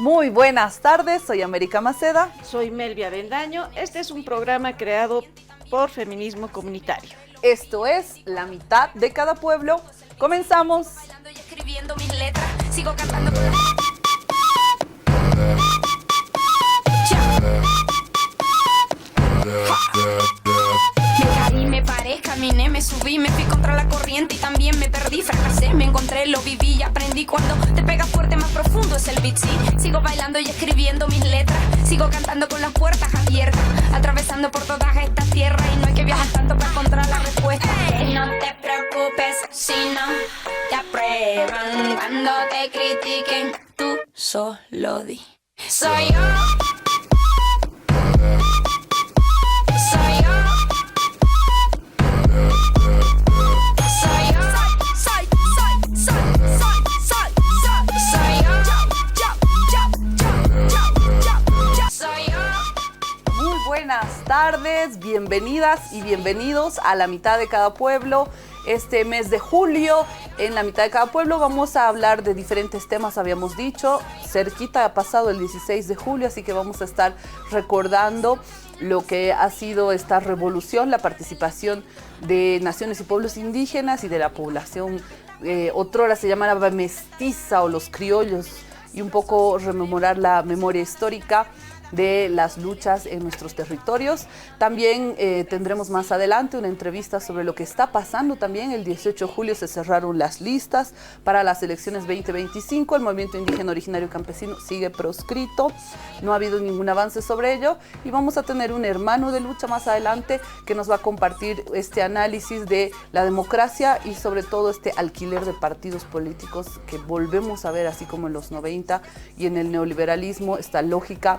Muy buenas tardes, soy América Maceda. Soy Melvia Bendaño. Este es un programa creado por Feminismo Comunitario. Esto es La Mitad de Cada Pueblo. Comenzamos. Bailando y escribiendo mis letras, sigo cantando con me paré, caminé, me subí, me fui contra la corriente y también me perdí, fracasé, me encontré, lo viví y aprendí. Cuando te pega fuerte, más profundo es el beat, sí. Sigo bailando y escribiendo mis letras, sigo cantando con las puertas abiertas, atravesando por todas estas tierras y no hay que viajar tanto para encontrar la respuesta. No te preocupes si no te aprueban, cuando te critiquen, tú solo di. Soy yo. Buenas tardes, bienvenidas y bienvenidos a La Mitad de Cada Pueblo. Este mes de julio, en La Mitad de Cada Pueblo, vamos a hablar de diferentes temas, habíamos dicho. Cerquita ha pasado el 16 de julio, así que vamos a estar recordando lo que ha sido esta revolución, la participación de naciones y pueblos indígenas y de la población, otrora se llamaba mestiza o los criollos, y un poco rememorar la memoria histórica de las luchas en nuestros territorios. También tendremos más adelante una entrevista sobre lo que está pasando también. El 18 de julio se cerraron las listas para las elecciones 2025. El movimiento indígena originario campesino sigue proscrito. No ha habido ningún avance sobre ello. Y vamos a tener un hermano de lucha más adelante que nos va a compartir este análisis de la democracia y sobre todo este alquiler de partidos políticos que volvemos a ver así como en los 90 y en el neoliberalismo, esta lógica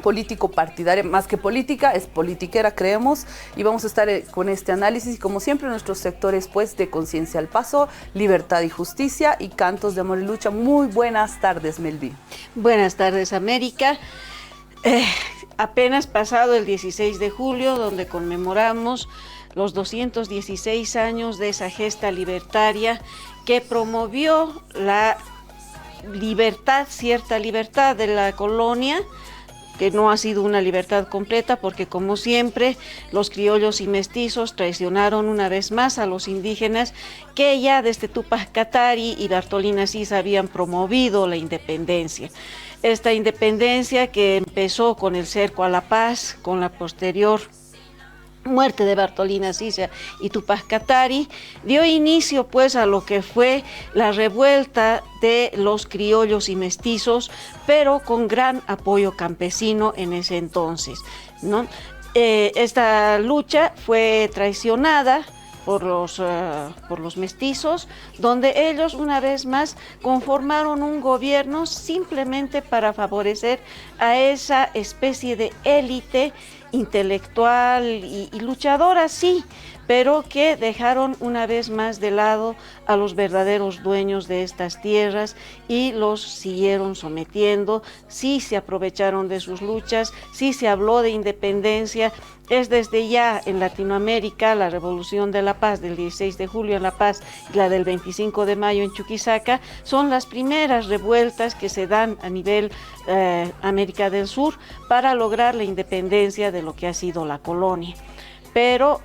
político-partidaria, más que política, es politiquera, creemos, y vamos a estar con este análisis, y como siempre nuestros sectores pues de Conciencia al Paso, Libertad y Justicia y Cantos de Amor y Lucha. Muy buenas tardes, Melvi. Buenas tardes, América. Apenas pasado el 16 de julio, donde conmemoramos los 216 años de esa gesta libertaria que promovió la libertad, cierta libertad de la colonia, que no ha sido una libertad completa porque, como siempre, los criollos y mestizos traicionaron una vez más a los indígenas que ya desde Túpac Katari y Bartolina Sisa habían promovido la independencia. Esta independencia que empezó con el cerco a la paz, con la posterior muerte de Bartolina Sisa y Túpac Katari, dio inicio pues a lo que fue la revuelta de los criollos y mestizos, pero con gran apoyo campesino en ese entonces, ¿no? Esta lucha fue traicionada por los mestizos, donde ellos una vez más conformaron un gobierno simplemente para favorecer a esa especie de élite intelectual y luchadora, sí, pero que dejaron una vez más de lado a los verdaderos dueños de estas tierras y los siguieron sometiendo. Sí se aprovecharon de sus luchas, sí se habló de independencia. Es desde ya en Latinoamérica la Revolución de la Paz del 16 de julio en La Paz y la del 25 de mayo en Chuquisaca son las primeras revueltas que se dan a nivel América del Sur para lograr la independencia de lo que ha sido la colonia. Pero,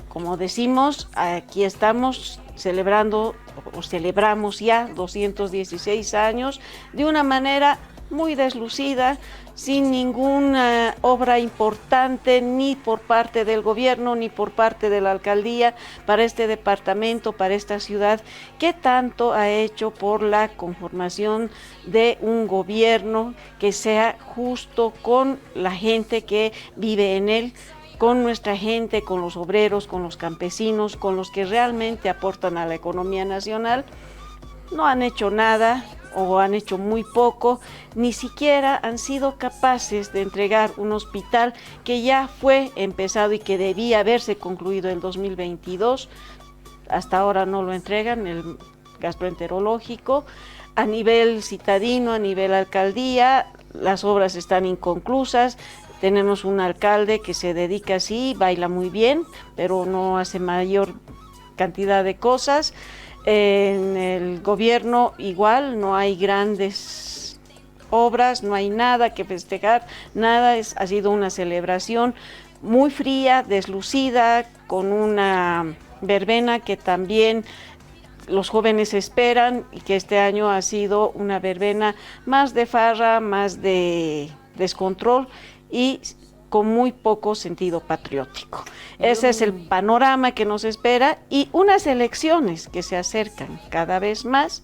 como decimos, aquí estamos celebrando, o celebramos ya 216 años de una manera muy deslucida, sin ninguna obra importante ni por parte del gobierno ni por parte de la alcaldía para este departamento, para esta ciudad, que tanto ha hecho por la conformación de un gobierno que sea justo con la gente que vive en él, con nuestra gente, con los obreros, con los campesinos, con los que realmente aportan a la economía nacional. No han hecho nada o han hecho muy poco, ni siquiera han sido capaces de entregar un hospital que ya fue empezado y que debía haberse concluido en 2022. Hasta ahora no lo entregan, el gastroenterológico. A nivel citadino, a nivel alcaldía, las obras están inconclusas. Tenemos un alcalde que se dedica así, baila muy bien, pero no hace mayor cantidad de cosas. En el gobierno igual no hay grandes obras, no hay nada que festejar, nada, ha sido una celebración muy fría, deslucida, con una verbena que también los jóvenes esperan, y que este año ha sido una verbena más de farra, más de descontrol y con muy poco sentido patriótico. Ese es el panorama que nos espera, y unas elecciones que se acercan cada vez más,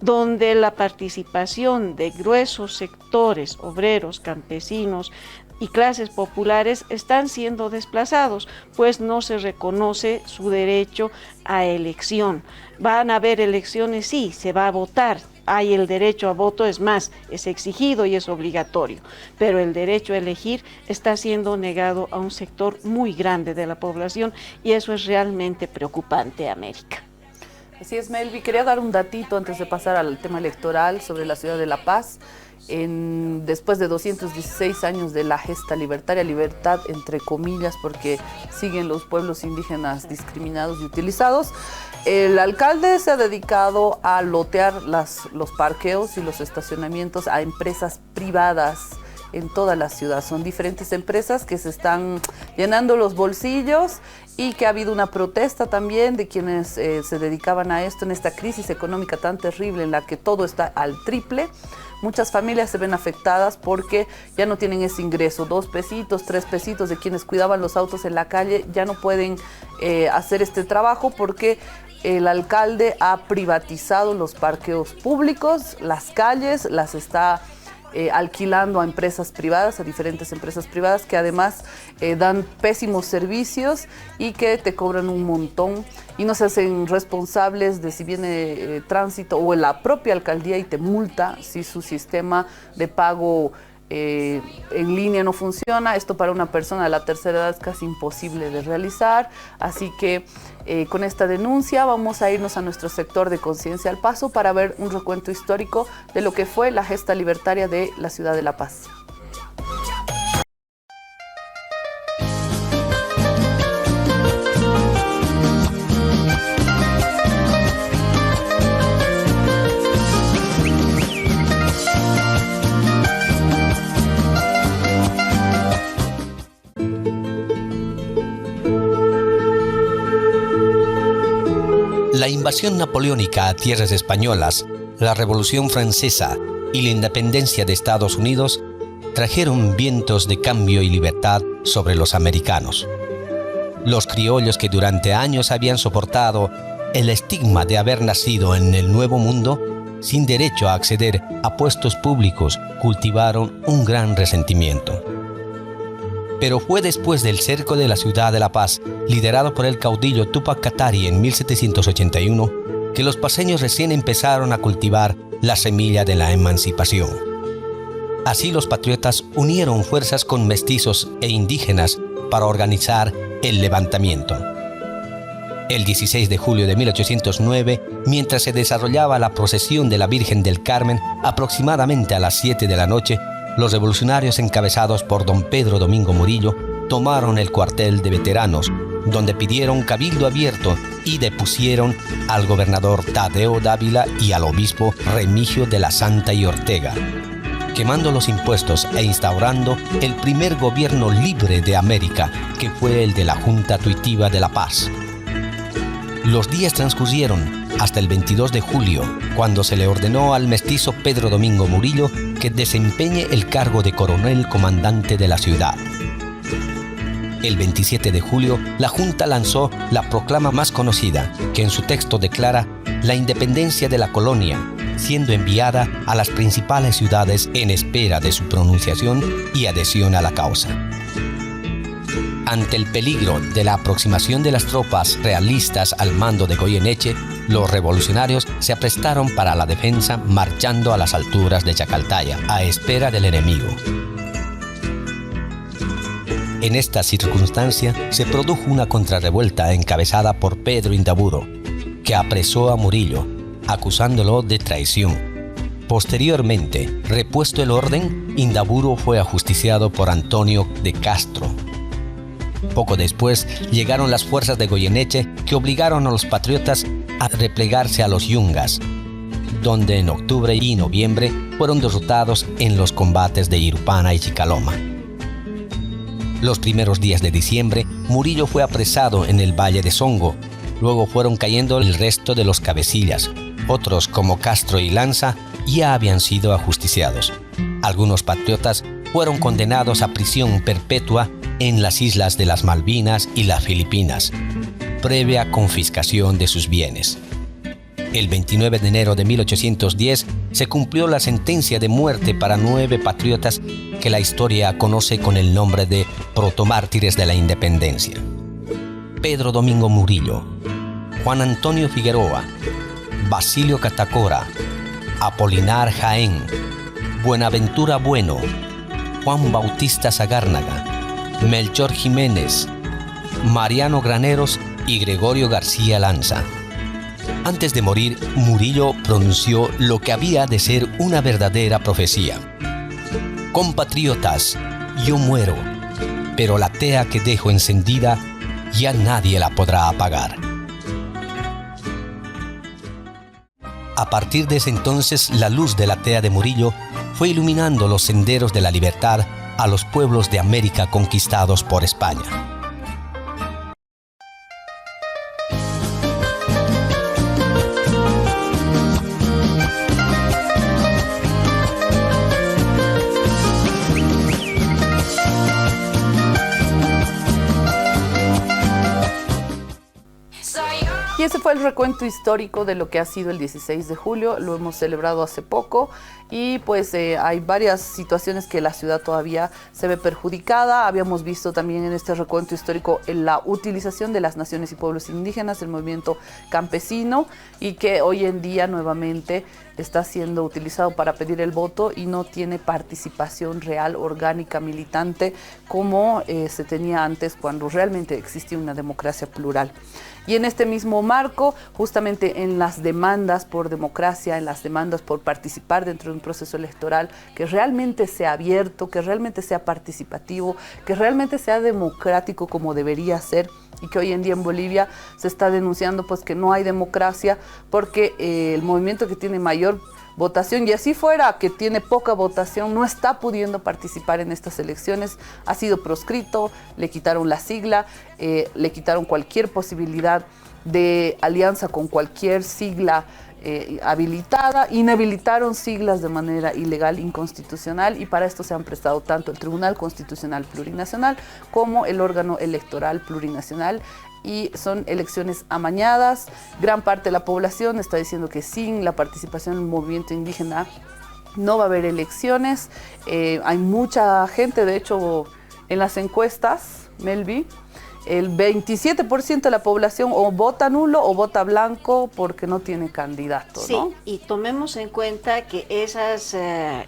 donde la participación de gruesos sectores obreros, campesinos y clases populares están siendo desplazados, pues no se reconoce su derecho a elección. Van a haber elecciones, sí, se va a votar, hay el derecho a voto, es más, es exigido y es obligatorio, pero el derecho a elegir está siendo negado a un sector muy grande de la población, y eso es realmente preocupante, América. Así es, Melvi. Quería dar un datito antes de pasar al tema electoral sobre la ciudad de La Paz. Después de 216 años de la gesta libertaria, libertad entre comillas, porque siguen los pueblos indígenas discriminados y utilizados, el alcalde se ha dedicado a lotear los parqueos y los estacionamientos a empresas privadas en toda la ciudad. Son diferentes empresas que se están llenando los bolsillos, y que ha habido una protesta también de quienes se dedicaban a esto en esta crisis económica tan terrible en la que todo está al triple. Muchas familias se ven afectadas porque ya no tienen ese ingreso, 2 pesitos, 3 pesitos de quienes cuidaban los autos en la calle, ya no pueden hacer este trabajo porque el alcalde ha privatizado los parqueos públicos, las calles, las está alquilando a empresas privadas, a diferentes empresas privadas que además dan pésimos servicios y que te cobran un montón y no se hacen responsables de si viene tránsito o la propia alcaldía y te multa si su sistema de pago en línea no funciona. Esto para una persona de la tercera edad es casi imposible de realizar, así que con esta denuncia vamos a irnos a nuestro sector de Conciencia al Paso para ver un recuento histórico de lo que fue la gesta libertaria de la ciudad de La Paz. La invasión napoleónica a tierras españolas, la Revolución Francesa y la independencia de Estados Unidos trajeron vientos de cambio y libertad sobre los americanos. Los criollos que durante años habían soportado el estigma de haber nacido en el Nuevo Mundo, sin derecho a acceder a puestos públicos, cultivaron un gran resentimiento. Pero fue después del cerco de la ciudad de La Paz, liderado por el caudillo Túpac Katari en 1781, que los paceños recién empezaron a cultivar la semilla de la emancipación. Así los patriotas unieron fuerzas con mestizos e indígenas para organizar el levantamiento. El 16 de julio de 1809, mientras se desarrollaba la procesión de la Virgen del Carmen, aproximadamente a las 7 de la noche, los revolucionarios encabezados por don Pedro Domingo Murillo tomaron el cuartel de veteranos, donde pidieron cabildo abierto y depusieron al gobernador Tadeo Dávila y al obispo Remigio de la Santa y Ortega, quemando los impuestos e instaurando el primer gobierno libre de América, que fue el de la Junta Tuitiva de La Paz. Los días transcurrieron hasta el 22 de julio, cuando se le ordenó al mestizo Pedro Domingo Murillo que desempeñe el cargo de coronel comandante de la ciudad. El 27 de julio, la Junta lanzó la proclama más conocida, que en su texto declara la independencia de la colonia, siendo enviada a las principales ciudades en espera de su pronunciación y adhesión a la causa. Ante el peligro de la aproximación de las tropas realistas al mando de Goyeneche, los revolucionarios se aprestaron para la defensa marchando a las alturas de Chacaltaya, a espera del enemigo. En esta circunstancia se produjo una contrarrevuelta encabezada por Pedro Indaburo, que apresó a Murillo, acusándolo de traición. Posteriormente, repuesto el orden, Indaburo fue ajusticiado por Antonio de Castro. Poco después llegaron las fuerzas de Goyeneche, que obligaron a los patriotas a replegarse a los yungas. donde en octubre y noviembre fueron derrotados en los combates de Irupana y Chicaloma. Los primeros días de diciembre, Murillo fue apresado en el Valle de Songo. Luego fueron cayendo el resto de los cabecillas. Otros, como Castro y Lanza, ya habían sido ajusticiados. Algunos patriotas fueron condenados a prisión perpetua en las islas de las Malvinas y las Filipinas, previa confiscación de sus bienes. El 29 de enero de 1810 se cumplió la sentencia de muerte para 9 patriotas que la historia conoce con el nombre de protomártires de la independencia: Pedro Domingo Murillo, Juan Antonio Figueroa, Basilio Catacora, Apolinar Jaén, Buenaventura Bueno, Juan Bautista Zagárnaga, Melchor Jiménez, Mariano Graneros y Gregorio García Lanza. Antes de morir, Murillo pronunció lo que había de ser una verdadera profecía: compatriotas, yo muero, pero la tea que dejo encendida ya nadie la podrá apagar. A partir de ese entonces, la luz de la tea de Murillo fue iluminando los senderos de la libertad a los pueblos de América conquistados por España. Y ese fue el recuento histórico de lo que ha sido el 16 de julio. Lo hemos celebrado hace poco y pues hay varias situaciones que la ciudad todavía se ve perjudicada. Habíamos visto también en este recuento histórico la utilización de las naciones y pueblos indígenas, el movimiento campesino, y que hoy en día nuevamente está siendo utilizado para pedir el voto y no tiene participación real, orgánica, militante, como se tenía antes cuando realmente existía una democracia plural. Y en este mismo marco, justamente en las demandas por democracia, en las demandas por participar dentro de un proceso electoral que realmente sea abierto, que realmente sea participativo, que realmente sea democrático como debería ser, y que hoy en día en Bolivia se está denunciando pues que no hay democracia porque el movimiento que tiene mayor votación, y así fuera que tiene poca votación, no está pudiendo participar en estas elecciones, ha sido proscrito, le quitaron la sigla, le quitaron cualquier posibilidad de alianza con cualquier sigla habilitada, inhabilitaron siglas de manera ilegal, inconstitucional, y para esto se han prestado tanto el Tribunal Constitucional Plurinacional como el órgano electoral plurinacional, y son elecciones amañadas. Gran parte de la población está diciendo que sin la participación del movimiento indígena no va a haber elecciones. Hay mucha gente, de hecho, en las encuestas, Melvi, el 27% de la población o vota nulo o vota blanco porque no tiene candidato, ¿no? Sí, y tomemos en cuenta que esas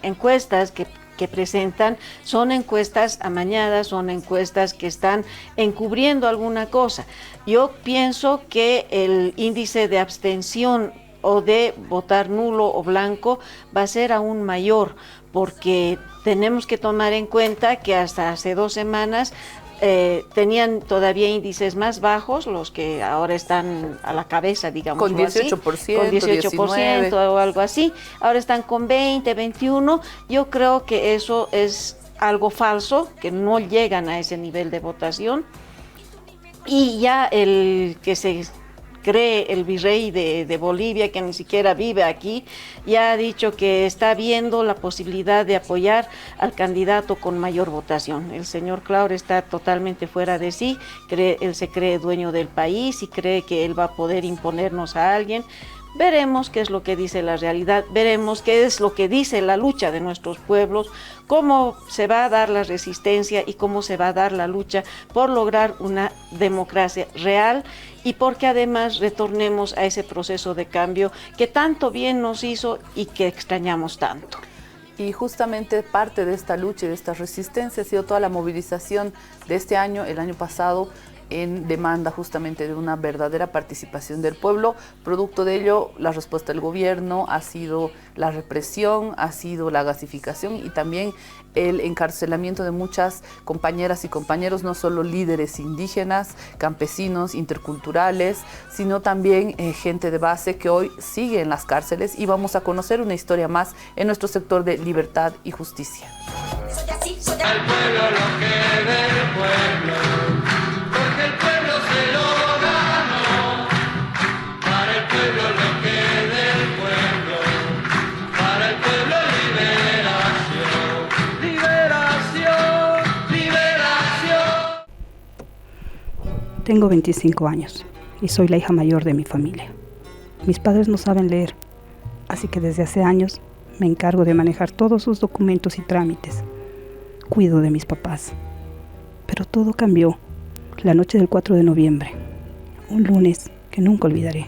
encuestas que presentan son encuestas amañadas, son encuestas que están encubriendo alguna cosa. Yo pienso que el índice de abstención o de votar nulo o blanco va a ser aún mayor, porque tenemos que tomar en cuenta que hasta hace 2 semanas tenían todavía índices más bajos, los que ahora están a la cabeza, digamos, con 18%, así, con 18% o algo así. Ahora están con 20, 21. Yo creo que eso es algo falso, que no llegan a ese nivel de votación. Y ya el que se cree el virrey de Bolivia, que ni siquiera vive aquí, ya ha dicho que está viendo la posibilidad de apoyar al candidato con mayor votación. El señor Claure está totalmente fuera de sí, él se cree dueño del país y cree que él va a poder imponernos a alguien. Veremos qué es lo que dice la realidad, veremos qué es lo que dice la lucha de nuestros pueblos, cómo se va a dar la resistencia y cómo se va a dar la lucha por lograr una democracia real, y porque además retornemos a ese proceso de cambio que tanto bien nos hizo y que extrañamos tanto. Y justamente parte de esta lucha y de esta resistencia ha sido toda la movilización de este año, el año pasado, en demanda justamente de una verdadera participación del pueblo. Producto de ello, la respuesta del gobierno ha sido la represión, ha sido la gasificación y también el encarcelamiento de muchas compañeras y compañeros, no solo líderes indígenas, campesinos, interculturales, sino también gente de base que hoy sigue en las cárceles, y vamos a conocer una historia más en nuestro sector de Libertad y Justicia. Al pueblo lo que del pueblo, porque el pueblo se lo ganó. Para el pueblo lo que del pueblo, para el pueblo liberación, liberación, liberación. Tengo 25 años y soy la hija mayor de mi familia. Mis padres no saben leer, así que desde hace años me encargo de manejar todos sus documentos y trámites. Cuido de mis papás. Pero todo cambió la noche del 4 de noviembre, un lunes que nunca olvidaré.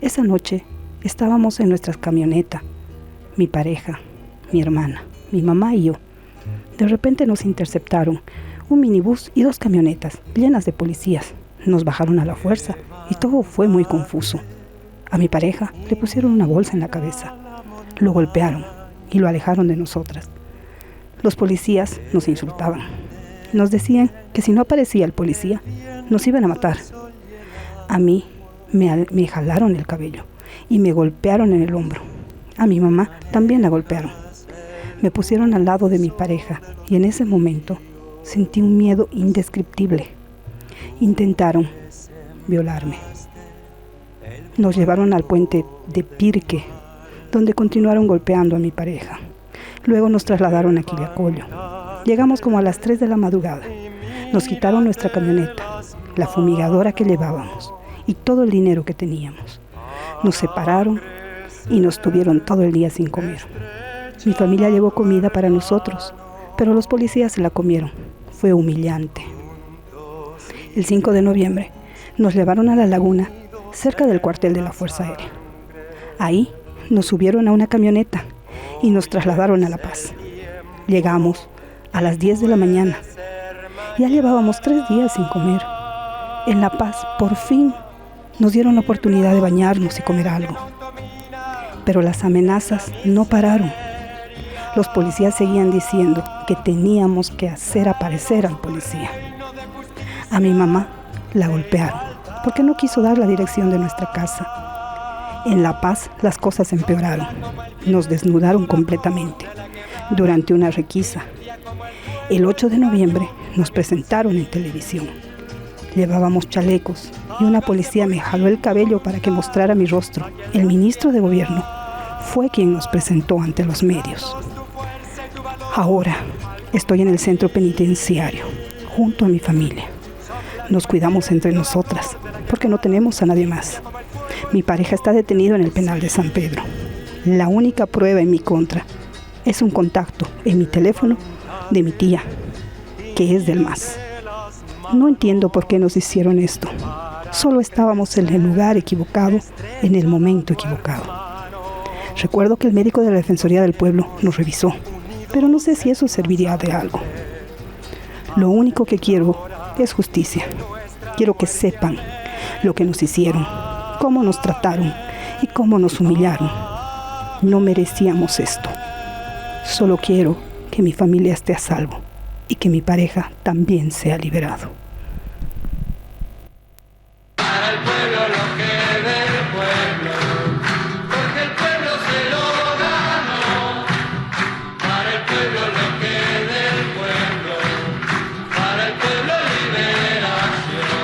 Esa noche estábamos en nuestra camioneta, mi pareja, mi hermana, mi mamá y yo. De repente nos interceptaron un minibús y 2 camionetas llenas de policías. Nos bajaron a la fuerza y todo fue muy confuso. A mi pareja le pusieron una bolsa en la cabeza, lo golpearon y lo alejaron de nosotras. Los policías nos insultaban. Nos decían que si no aparecía el policía, nos iban a matar. A mí me jalaron el cabello y me golpearon en el hombro. A mi mamá también la golpearon. Me pusieron al lado de mi pareja y en ese momento sentí un miedo indescriptible. Intentaron violarme. Nos llevaron al puente de Pirque, donde continuaron golpeando a mi pareja. Luego nos trasladaron a Quillacollo. Llegamos como a las 3 de la madrugada. Nos quitaron nuestra camioneta, la fumigadora que llevábamos y todo el dinero que teníamos. Nos separaron y nos tuvieron todo el día sin comer. Mi familia llevó comida para nosotros, pero los policías se la comieron. Fue humillante. El 5 de noviembre nos llevaron a la laguna, cerca del cuartel de la Fuerza Aérea. Ahí nos subieron a una camioneta y nos trasladaron a La Paz. Llegamos a las 10 de la mañana. Ya llevábamos 3 días sin comer. En La Paz, por fin, nos dieron la oportunidad de bañarnos y comer algo. Pero las amenazas no pararon. Los policías seguían diciendo que teníamos que hacer aparecer al policía. A mi mamá la golpearon porque no quiso dar la dirección de nuestra casa. En La Paz las cosas empeoraron. Nos desnudaron completamente durante una requisa. El 8 de noviembre nos presentaron en televisión. Llevábamos chalecos y una policía me jaló el cabello para que mostrara mi rostro. El ministro de gobierno fue quien nos presentó ante los medios. Ahora estoy en el centro penitenciario, junto a mi familia. Nos cuidamos entre nosotras, porque no tenemos a nadie más. Mi pareja está detenido en el penal de San Pedro. La única prueba en mi contra es un contacto en mi teléfono de mi tía, que es del MAS. No entiendo por qué nos hicieron esto. Solo estábamos en el lugar equivocado, en el momento equivocado. Recuerdo que el médico de la Defensoría del Pueblo nos revisó, pero no sé si eso serviría de algo. Lo único que quiero es justicia. Quiero que sepan lo que nos hicieron, cómo nos trataron y cómo nos humillaron. No merecíamos esto. Solo quiero que mi familia esté a salvo y que mi pareja también sea liberado. Para el pueblo lo que del pueblo, porque el pueblo se lo ganó. Para el pueblo lo que del pueblo, para el pueblo liberación,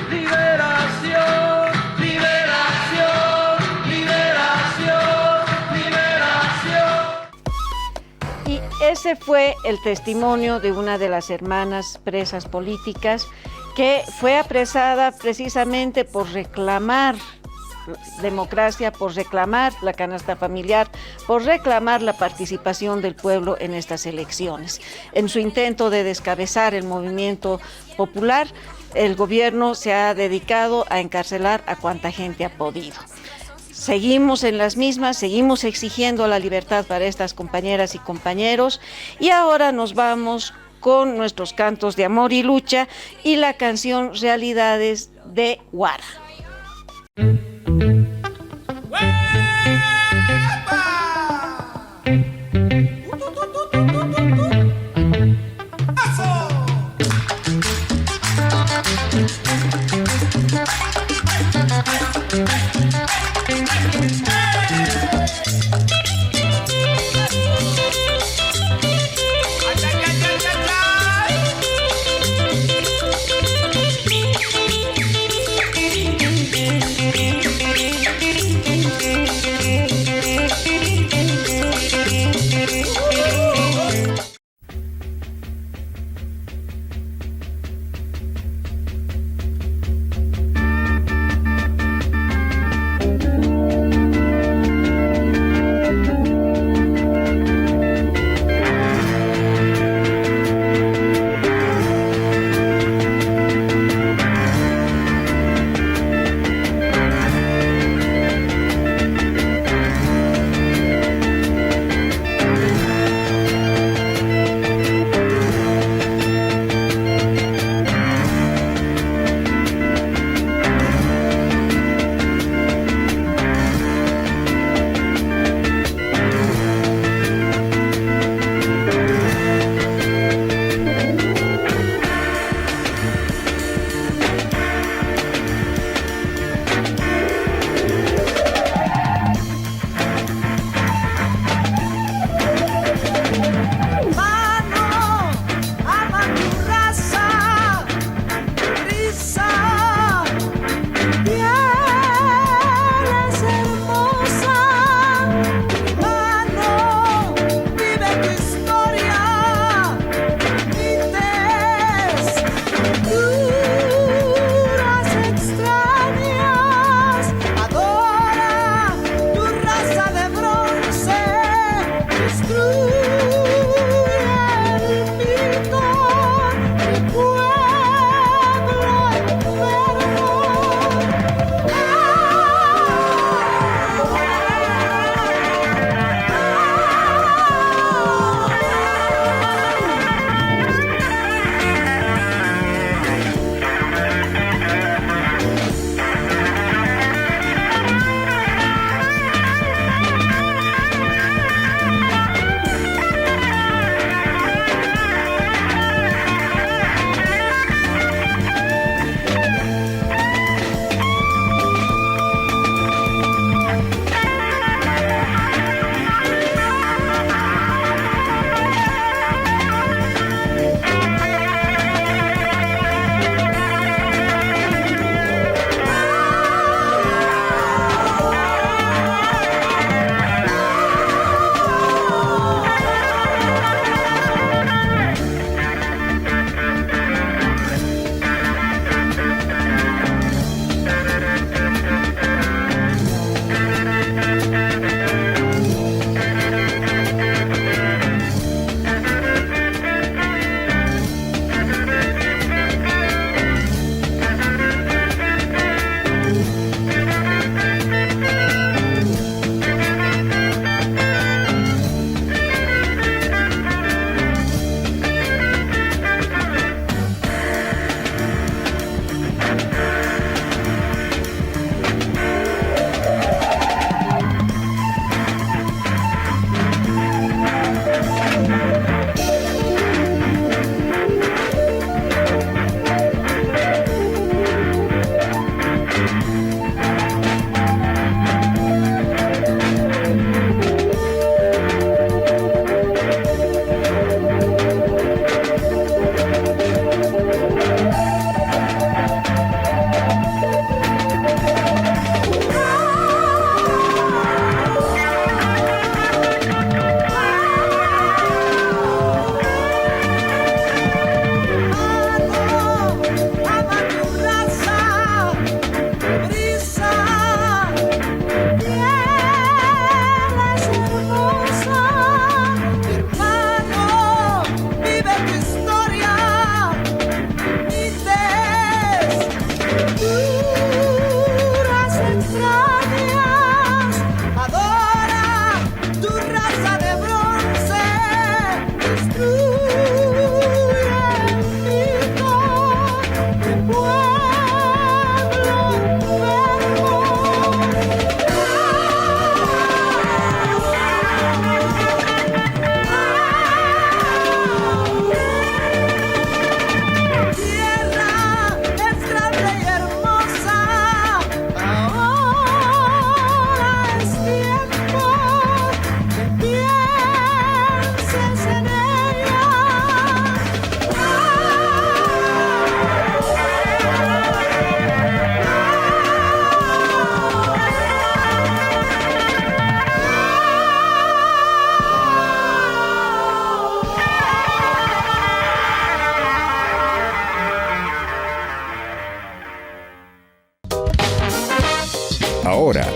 liberación, liberación, liberación, liberación. Y ese fue el testimonio de una de las hermanas presas políticas que fue apresada precisamente por reclamar democracia, por reclamar la canasta familiar, por reclamar la participación del pueblo en estas elecciones. En su intento de descabezar el movimiento popular, el gobierno se ha dedicado a encarcelar a cuanta gente ha podido. Seguimos en las mismas, seguimos exigiendo la libertad para estas compañeras y compañeros, y ahora nos vamos con nuestros cantos de amor y lucha y la canción Realidades de Guara.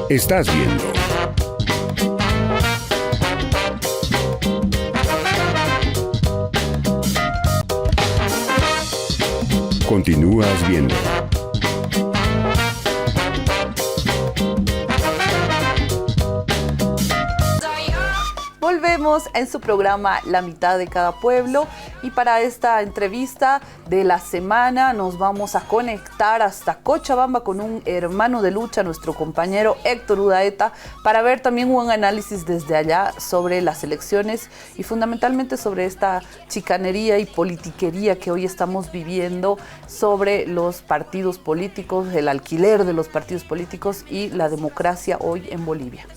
estás viendo. Continúas viendo. Volvemos en su programa La mitad de cada pueblo y para esta entrevista de la semana nos vamos a conectar hasta Cochabamba con un hermano de lucha, nuestro compañero Héctor Udaeta, para ver también un análisis desde allá sobre las elecciones y fundamentalmente sobre esta chicanería y politiquería que hoy estamos viviendo sobre los partidos políticos, el alquiler de los partidos políticos y la democracia hoy en Bolivia.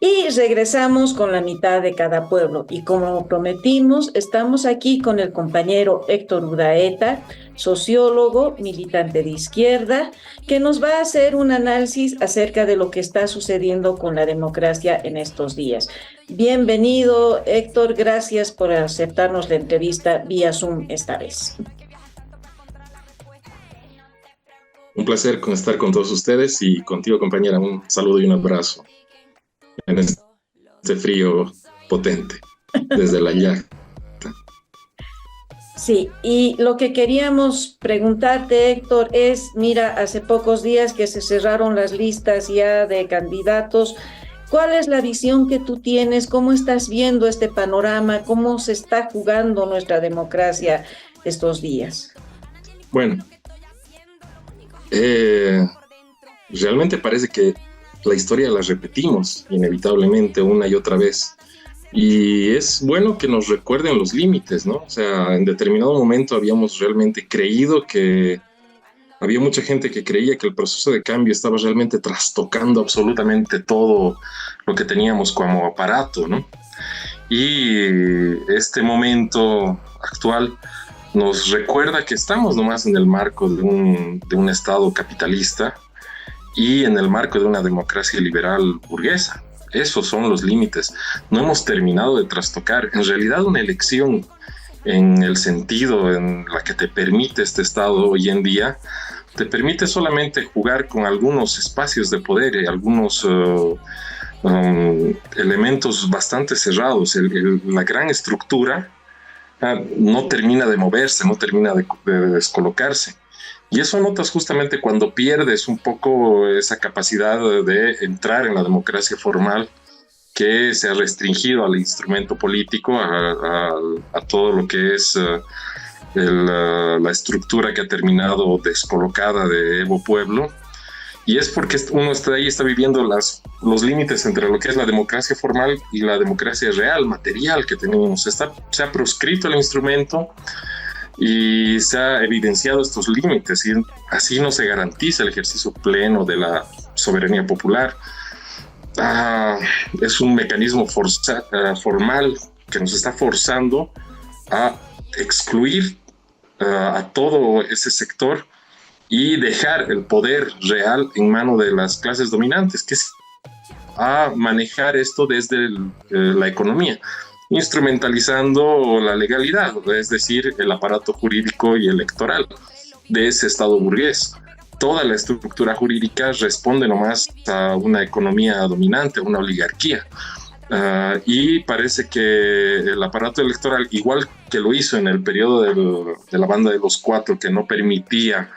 Y regresamos con la mitad de cada pueblo. Y como prometimos, estamos aquí con el compañero Héctor Udaeta, sociólogo, militante de izquierda, que nos va a hacer un análisis acerca de lo que está sucediendo con la democracia en estos días. Bienvenido, Héctor. Gracias por aceptarnos la entrevista vía Zoom esta vez. Un placer estar con todos ustedes y contigo, compañera. Un saludo y un abrazo en este frío potente desde la llave. Sí, y lo que queríamos preguntarte, Héctor, es, mira, hace pocos días que se cerraron las listas ya de candidatos. ¿Cuál es la visión que tú tienes? ¿Cómo estás viendo este panorama? ¿Cómo se está jugando nuestra democracia estos días? Bueno, realmente parece que la historia la repetimos inevitablemente una y otra vez. Y es bueno que nos recuerden los límites, ¿no? O sea, en determinado momento habíamos realmente creído que había mucha gente que creía que el proceso de cambio estaba realmente trastocando absolutamente todo lo que teníamos como aparato, ¿no? Y este momento actual nos recuerda que estamos nomás en el marco de un Estado capitalista y en el marco de una democracia liberal burguesa. Esos son los límites. No hemos terminado de trastocar. En realidad, una elección en el sentido en la que te permite este Estado hoy en día, te permite solamente jugar con algunos espacios de poder y algunos elementos bastante cerrados. La gran estructura no termina de moverse, no termina de descolocarse. Y eso notas justamente cuando pierdes un poco esa capacidad de entrar en la democracia formal que se ha restringido al instrumento político, a todo lo que es la estructura que ha terminado descolocada de Evo Pueblo. Y es porque uno está ahí, está viviendo los límites entre lo que es la democracia formal y la democracia real, material que tenemos. Se ha proscrito el instrumento y se ha evidenciado estos límites y así no se garantiza el ejercicio pleno de la soberanía popular. Es un mecanismo formal que nos está forzando a excluir a todo ese sector y dejar el poder real en manos de las clases dominantes, que es a manejar esto desde la economía, instrumentalizando la legalidad, es decir, el aparato jurídico y electoral de ese Estado burgués. Toda la estructura jurídica responde nomás a una economía dominante, a una oligarquía. Y parece que el aparato electoral, igual que lo hizo en el periodo de la banda de los cuatro, que no permitía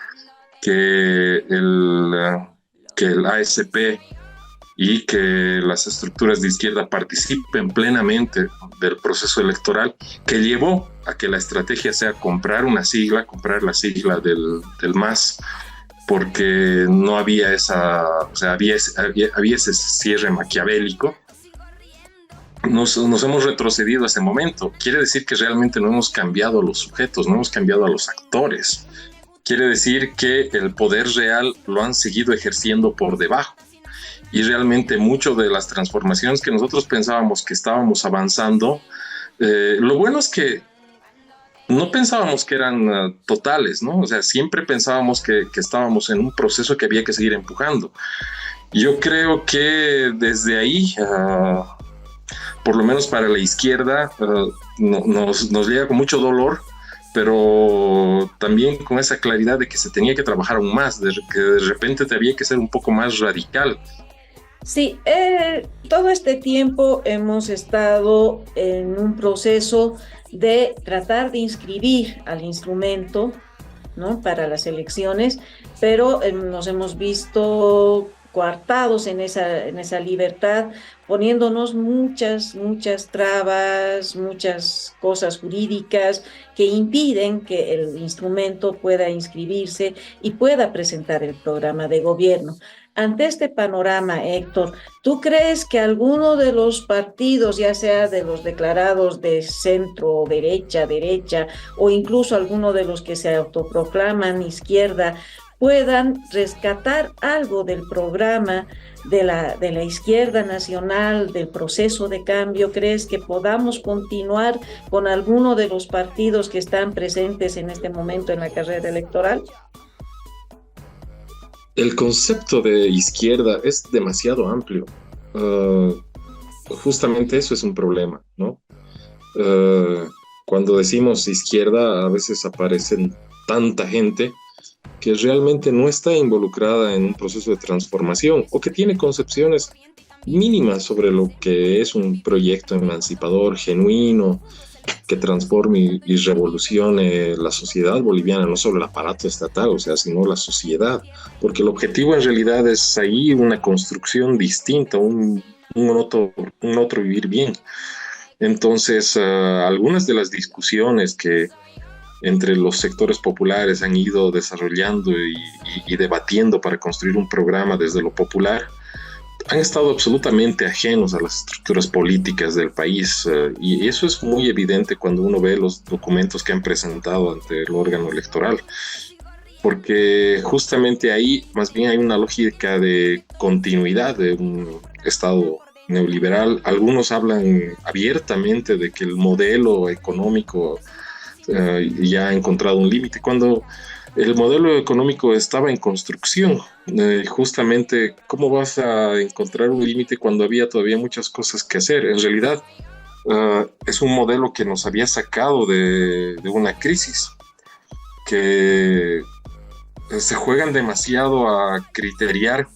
que el ASP y que las estructuras de izquierda participen plenamente del proceso electoral, que llevó a que la estrategia sea comprar la sigla del MAS, porque no había había ese cierre maquiavélico. Nos hemos retrocedido a ese momento. Quiere decir que realmente no hemos cambiado a los sujetos, no hemos cambiado a los actores. Quiere decir que el poder real lo han seguido ejerciendo por debajo. Y realmente mucho de las transformaciones que nosotros pensábamos que estábamos avanzando, lo bueno es que no pensábamos que eran totales, ¿no? O sea, siempre pensábamos que estábamos en un proceso que había que seguir empujando. Yo creo que desde ahí, por lo menos para la izquierda, nos llega con mucho dolor pero también con esa claridad de que se tenía que trabajar aún más, de que de repente había que ser un poco más radical. Sí, todo este tiempo hemos estado en un proceso de tratar de inscribir al instrumento, ¿no?, para las elecciones, pero nos hemos visto coartados en esa libertad, poniéndonos muchas trabas, muchas cosas jurídicas que impiden que el instrumento pueda inscribirse y pueda presentar el programa de gobierno. Ante este panorama, Héctor, ¿tú crees que alguno de los partidos, ya sea de los declarados de centro, derecha, o incluso alguno de los que se autoproclaman izquierda, puedan rescatar algo del programa de la izquierda nacional, del proceso de cambio? ¿Crees que podamos continuar con alguno de los partidos que están presentes en este momento en la carrera electoral? El concepto de izquierda es demasiado amplio. Justamente eso es un problema, ¿no? Cuando decimos izquierda, a veces aparecen tanta gente que realmente no está involucrada en un proceso de transformación o que tiene concepciones mínimas sobre lo que es un proyecto emancipador, genuino, que transforme y revolucione la sociedad boliviana, no solo el aparato estatal, o sea, sino la sociedad, porque el objetivo en realidad es ahí una construcción distinta, un otro vivir bien. Entonces, algunas de las discusiones que entre los sectores populares han ido desarrollando y debatiendo para construir un programa desde lo popular, han estado absolutamente ajenos a las estructuras políticas del país, y eso es muy evidente cuando uno ve los documentos que han presentado ante el órgano electoral, porque justamente ahí más bien hay una lógica de continuidad de un Estado neoliberal. Algunos hablan abiertamente de que el modelo económico ya ha encontrado un límite, cuando el modelo económico estaba en construcción. Justamente, ¿cómo vas a encontrar un límite cuando había todavía muchas cosas que hacer? En realidad, es un modelo que nos había sacado de una crisis, que se juegan demasiado a criteriar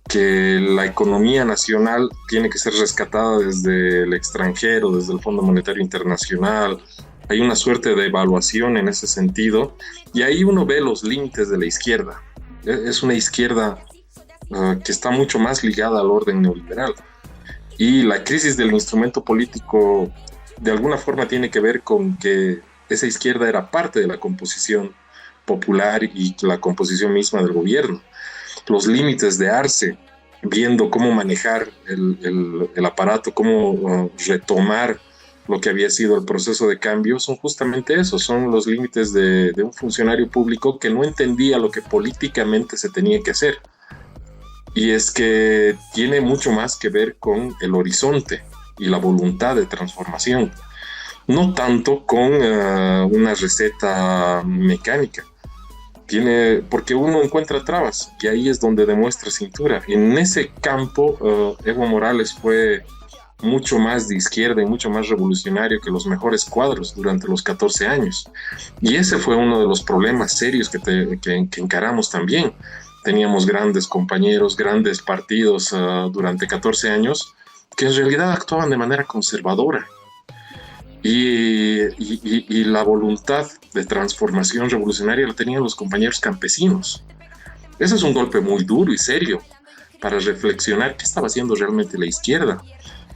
que la economía nacional tiene que ser rescatada desde el extranjero, desde el Fondo Monetario Internacional. Hay una suerte de evaluación en ese sentido, y ahí uno ve los límites de la izquierda. Es una izquierda que está mucho más ligada al orden neoliberal, y la crisis del instrumento político de alguna forma tiene que ver con que esa izquierda era parte de la composición popular y la composición misma del gobierno. Los límites de Arce, viendo cómo manejar el aparato, cómo retomar lo que había sido el proceso de cambio, son justamente eso, son los límites de un funcionario público que no entendía lo que políticamente se tenía que hacer. Y es que tiene mucho más que ver con el horizonte y la voluntad de transformación, no tanto con una receta mecánica. Porque uno encuentra trabas, y ahí es donde demuestra cintura. En ese campo, Evo Morales fue mucho más de izquierda y mucho más revolucionario que los mejores cuadros durante los 14 años. Y ese fue uno de los problemas serios que encaramos también. Teníamos grandes compañeros, grandes partidos durante 14 años que en realidad actuaban de manera conservadora. Y la voluntad de transformación revolucionaria la tenían los compañeros campesinos. Ese es un golpe muy duro y serio para reflexionar qué estaba haciendo realmente la izquierda.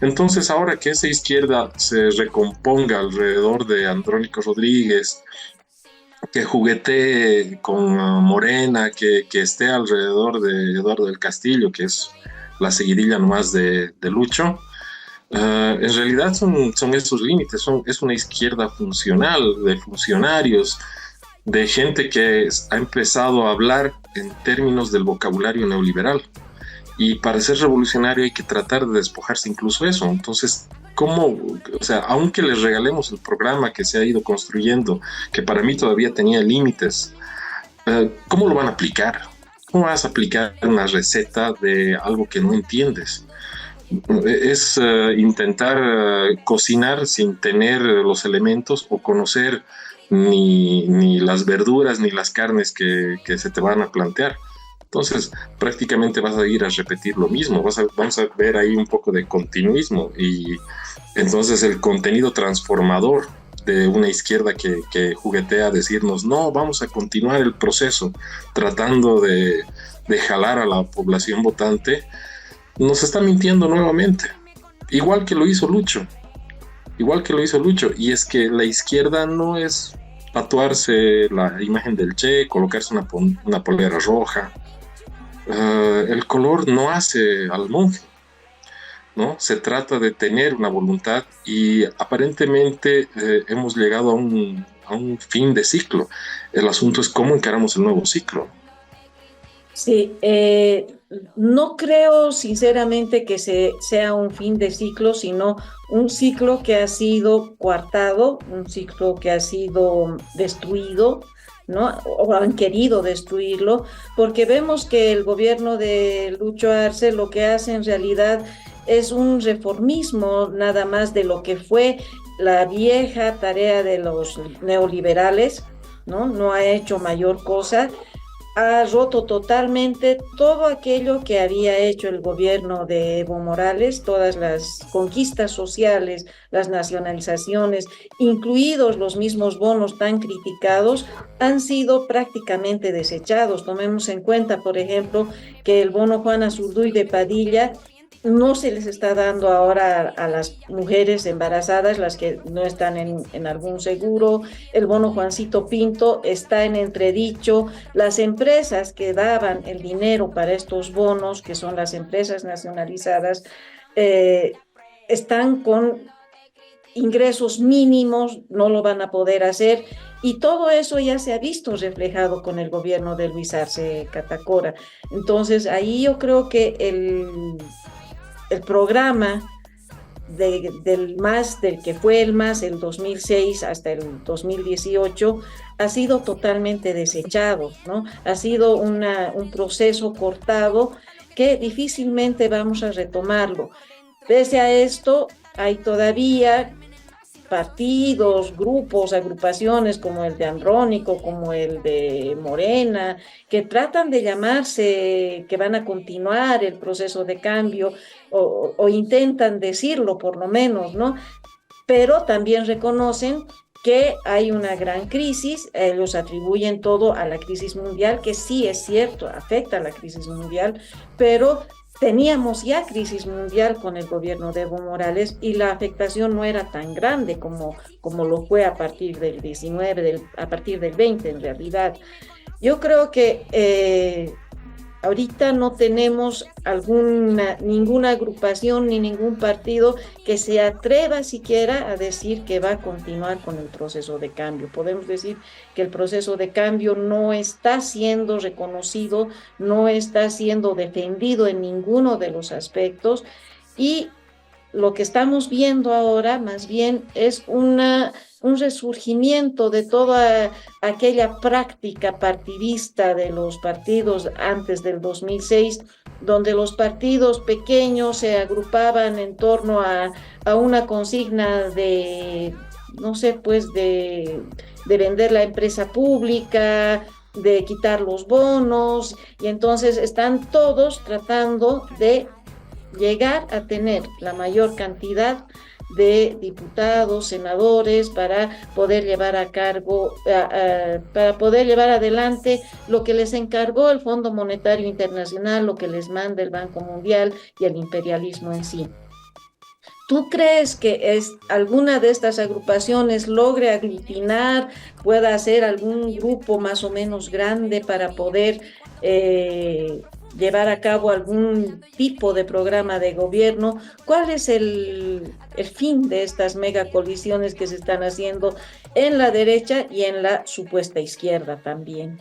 Entonces, ahora que esa izquierda se recomponga alrededor de Andrónico Rodríguez, que juguetee con Morena, que esté alrededor de Eduardo del Castillo, que es la seguidilla nomás de Lucho, en realidad son esos límites, es una izquierda funcional, de funcionarios, de gente que ha empezado a hablar en términos del vocabulario neoliberal. Y para ser revolucionario hay que tratar de despojarse incluso eso. Entonces, aunque les regalemos el programa que se ha ido construyendo, que para mí todavía tenía límites, ¿cómo lo van a aplicar? ¿Cómo vas a aplicar una receta de algo que no entiendes? Es intentar cocinar sin tener los elementos o conocer ni las verduras, ni las carnes que se te van a plantear. Entonces, prácticamente vas a ir a repetir lo mismo, vamos a ver ahí un poco de continuismo, y entonces el contenido transformador de una izquierda que juguetea a decirnos, no, vamos a continuar el proceso, tratando de jalar a la población votante, nos está mintiendo nuevamente, igual que lo hizo Lucho, y es que la izquierda no es tatuarse la imagen del Che, colocarse una polera roja. El color no hace al monje, ¿no? Se trata de tener una voluntad, y aparentemente hemos llegado a un fin de ciclo. El asunto es cómo encaramos el nuevo ciclo. Sí, no creo sinceramente que sea un fin de ciclo, sino un ciclo que ha sido coartado, un ciclo que ha sido destruido, ¿no? O han querido destruirlo, porque vemos que el gobierno de Lucho Arce lo que hace en realidad es un reformismo nada más de lo que fue la vieja tarea de los neoliberales, ¿no? No ha hecho mayor cosa. Ha roto totalmente todo aquello que había hecho el gobierno de Evo Morales, todas las conquistas sociales, las nacionalizaciones, incluidos los mismos bonos tan criticados, han sido prácticamente desechados. Tomemos en cuenta, por ejemplo, que el bono Juana Zurduy de Padilla no se les está dando ahora a las mujeres embarazadas, las que no están en algún seguro. El bono Juancito Pinto está en entredicho. Las empresas que daban el dinero para estos bonos, que son las empresas nacionalizadas, están con ingresos mínimos, no lo van a poder hacer, y todo eso ya se ha visto reflejado con el gobierno de Luis Arce Catacora. Entonces ahí yo creo que el programa del MAS, del que fue el MAS el 2006 hasta el 2018, ha sido totalmente desechado, ¿no? Ha sido un proceso cortado que difícilmente vamos a retomarlo. Pese a esto, hay todavía partidos, grupos, agrupaciones como el de Andrónico, como el de Morena, que tratan de llamarse, que van a continuar el proceso de cambio, o intentan decirlo por lo menos, ¿no? Pero también reconocen que hay una gran crisis, ellos atribuyen todo a la crisis mundial, que sí es cierto, afecta a la crisis mundial, pero teníamos ya crisis mundial con el gobierno de Evo Morales, y la afectación no era tan grande como lo fue a partir del 19, a partir del 20 en realidad. Yo creo que ahorita no tenemos ninguna agrupación ni ningún partido que se atreva siquiera a decir que va a continuar con el proceso de cambio. Podemos decir que el proceso de cambio no está siendo reconocido, no está siendo defendido en ninguno de los aspectos, y lo que estamos viendo ahora más bien es un resurgimiento de toda aquella práctica partidista de los partidos antes del 2006, donde los partidos pequeños se agrupaban en torno a una consigna de, no sé, pues de vender la empresa pública, de quitar los bonos, y entonces están todos tratando de llegar a tener la mayor cantidad de diputados, senadores, para poder llevar a cargo, para poder llevar adelante lo que les encargó el Fondo Monetario Internacional, lo que les manda el Banco Mundial y el imperialismo en sí. ¿Tú crees que alguna de estas agrupaciones logre aglutinar, pueda hacer algún grupo más o menos grande para poder llevar a cabo algún tipo de programa de gobierno? ¿Cuál es el fin de estas megacolisiones que se están haciendo en la derecha y en la supuesta izquierda también?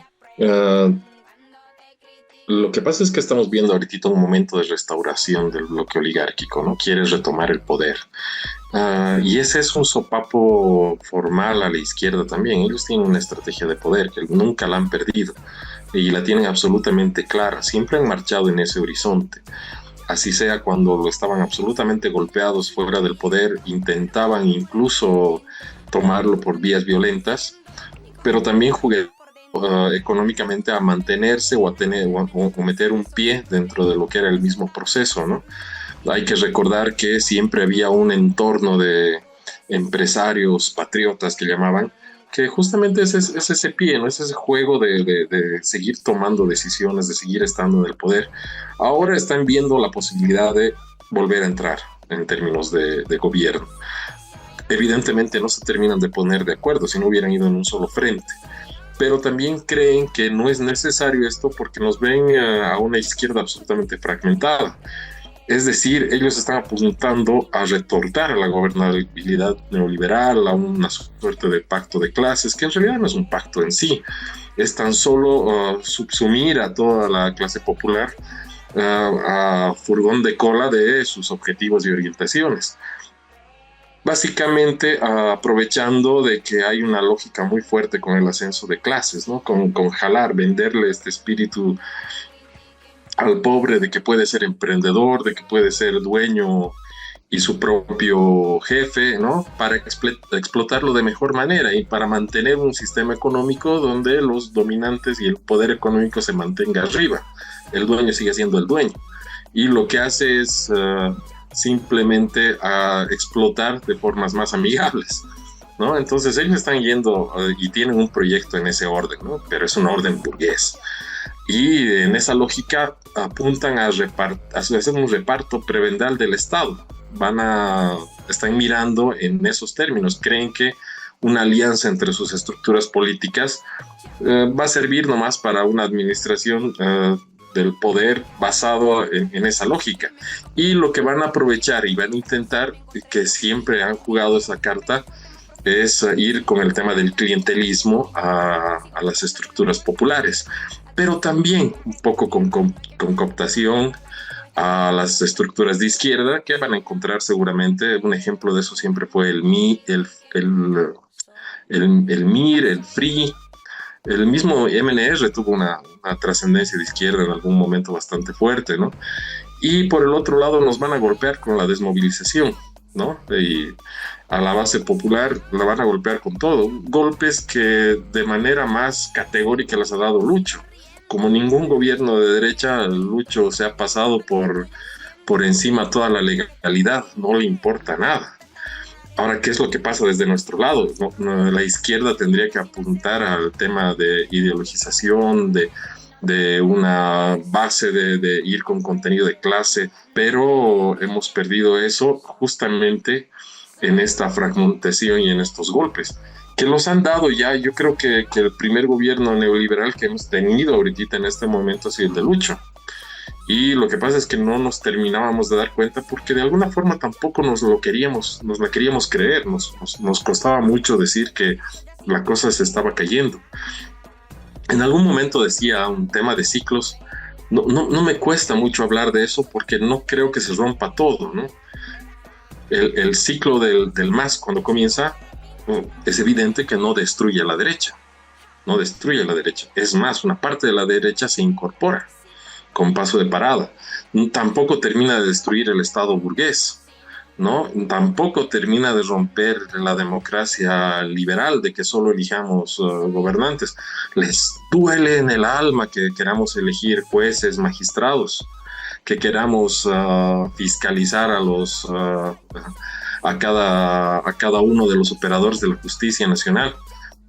Lo que pasa es que estamos viendo ahorita un momento de restauración del bloque oligárquico, ¿no? Quiere retomar el poder. Y ese es un sopapo formal a la izquierda también. Ellos tienen una estrategia de poder que nunca la han perdido y la tienen absolutamente clara. Siempre han marchado en ese horizonte. Así sea cuando estaban absolutamente golpeados fuera del poder, intentaban incluso tomarlo por vías violentas. pero también jugué económicamente a mantenerse o a tener o meter un pie dentro de lo que era el mismo proceso, ¿no? Hay que recordar que siempre había un entorno de empresarios patriotas que llamaban, que justamente es ese pie, ¿no? Es ese juego de seguir tomando decisiones, de seguir estando en el poder. Ahora están viendo la posibilidad de volver a entrar en términos de gobierno. Evidentemente no se terminan de poner de acuerdo si no hubieran ido en un solo frente, pero también creen que no es necesario esto porque nos ven a una izquierda absolutamente fragmentada. Es decir, ellos están apuntando a retornar a la gobernabilidad neoliberal, a una suerte de pacto de clases, que en realidad no es un pacto en sí, es tan solo subsumir a toda la clase popular a furgón de cola de sus objetivos y orientaciones. Básicamente aprovechando de que hay una lógica muy fuerte con el ascenso de clases, ¿no? Con jalar, venderle este espíritu al pobre de que puede ser emprendedor, de que puede ser dueño y su propio jefe, ¿no? Para explotarlo de mejor manera y para mantener un sistema económico donde los dominantes y el poder económico se mantenga arriba. El dueño sigue siendo el dueño. Y lo que hace es simplemente explotar de formas más amigables, ¿no? Entonces ellos están yendo y tienen un proyecto en ese orden, ¿no? Pero es un orden burgués. Y en esa lógica apuntan a hacer un reparto prebendal del Estado. Están mirando en esos términos. Creen que una alianza entre sus estructuras políticas va a servir nomás para una administración del poder basado en esa lógica. Y lo que van a aprovechar y van a intentar, que siempre han jugado esa carta, es ir con el tema del clientelismo a las estructuras populares, pero también un poco con cooptación a las estructuras de izquierda, que van a encontrar seguramente. Un ejemplo de eso siempre fue el MIR, el FRI. El mismo MNR tuvo una trascendencia de izquierda en algún momento bastante fuerte, ¿no? Y por el otro lado nos van a golpear con la desmovilización, ¿no? Y a la base popular la van a golpear con todo. Golpes que de manera más categórica les ha dado Lucho. Como ningún gobierno de derecha, Lucho se ha pasado por encima toda la legalidad, no le importa nada. Ahora, ¿qué es lo que pasa desde nuestro lado? La izquierda tendría que apuntar al tema de ideologización, de una base de ir con contenido de clase, pero hemos perdido eso justamente en esta fragmentación y en estos golpes, que los han dado ya. Yo creo que el primer gobierno neoliberal que hemos tenido ahorita en este momento ha sido el de Lucho. Y lo que pasa es que no nos terminábamos de dar cuenta porque de alguna forma tampoco nos la queríamos creer. Nos costaba mucho decir que la cosa se estaba cayendo. En algún momento decía un tema de ciclos. No me cuesta mucho hablar de eso porque no creo que se rompa todo, ¿no? El ciclo del MAS cuando comienza, es evidente que no destruye a la derecha. No destruye a la derecha. Es más, una parte de la derecha se incorpora con paso de parada. Tampoco termina de destruir el Estado burgués, ¿no? Tampoco termina de romper la democracia liberal de que solo elijamos gobernantes. Les duele en el alma que queramos elegir jueces, magistrados, que queramos fiscalizar a cada uno de los operadores de la justicia nacional.